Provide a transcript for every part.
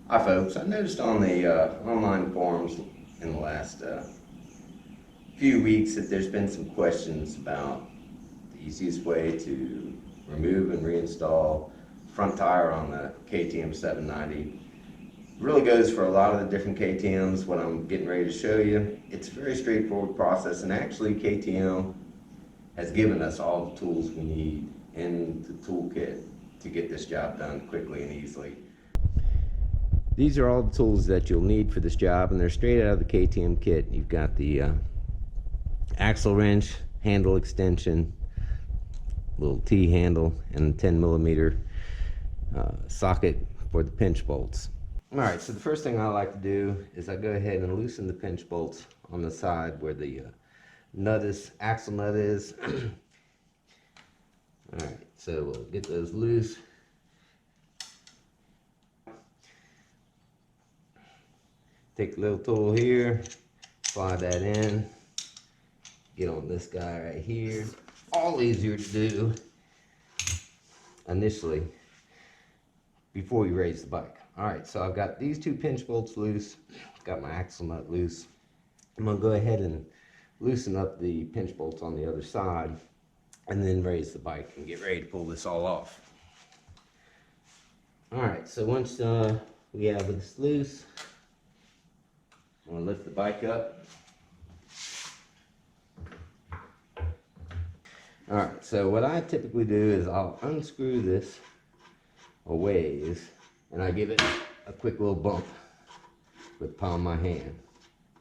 Hi folks, I noticed on the online forums in the last few weeks that there's been some questions about the easiest way to remove and reinstall front tire on the KTM 790. It really goes for a lot of the different KTMs. What I'm getting ready to show you, it's a very straightforward process, and actually KTM has given us all the tools we need in the toolkit to get this job done quickly and easily. These are all the tools that you'll need for this job, and they're straight out of the KTM kit. You've got the axle wrench, handle extension, little T handle, and a 10mm socket for the pinch bolts. Alright, so the first thing I like to do is I go ahead and loosen the pinch bolts on the side where the axle nut is. Alright, so we'll get those loose. Take a little tool here, slide that in, get on this guy right here. All easier to do initially before you raise the bike. Alright, so I've got these two pinch bolts loose, got my axle nut loose. I'm going to go ahead and loosen up the pinch bolts on the other side and then raise the bike and get ready to pull this all off. Alright, so once we have this loose, I'm going to lift the bike up. Alright, so what I typically do is I'll unscrew this a ways and I give it a quick little bump with the palm of my hand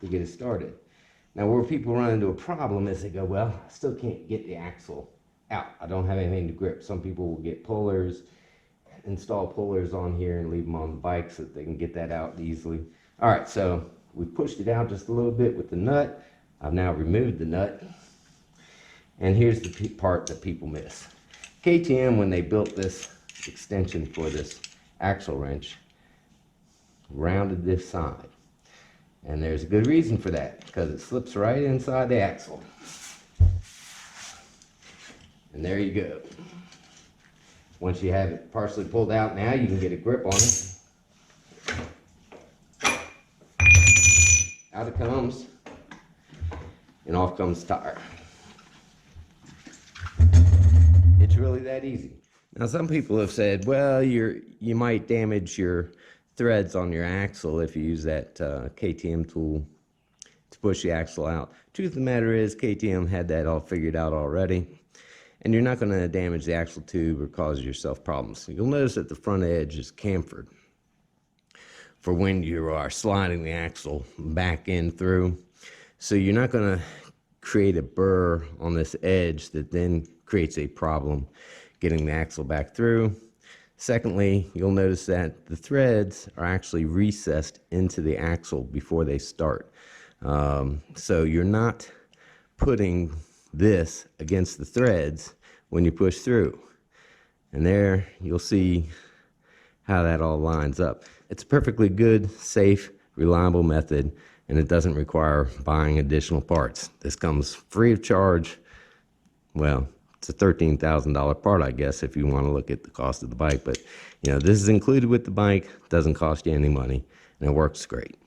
to get it started. Now where people run into a problem is they go, well, I still can't get the axle out. I don't have anything to grip. Some people will get pullers, install pullers on here and leave them on the bike so that they can get that out easily. Alright, so we pushed it out just a little bit with the nut. I've now removed the nut. And here's the part that people miss. KTM, when they built this extension for this axle wrench, rounded this side. And there's a good reason for that, because it slips right inside the axle. And there you go. Once you have it partially pulled out, now you can get a grip on it. Out it comes, and off comes the tire. It's really that easy. Now some people have said, well, you might damage your threads on your axle if you use that KTM tool to push the axle out. Truth of the matter is, KTM had that all figured out already, and you're not going to damage the axle tube or cause yourself problems. You'll notice that the front edge is chamfered for when you are sliding the axle back in through. So you're not going to create a burr on this edge that then creates a problem getting the axle back through. Secondly, you'll notice that the threads are actually recessed into the axle before they start. So you're not putting this against the threads when you push through. And there you'll see how that all lines up. It's a perfectly good, safe, reliable method, and it doesn't require buying additional parts. This comes free of charge. Well, it's a $13,000 part, I guess, if you want to look at the cost of the bike. But, you know, this is included with the bike, doesn't cost you any money, and it works great.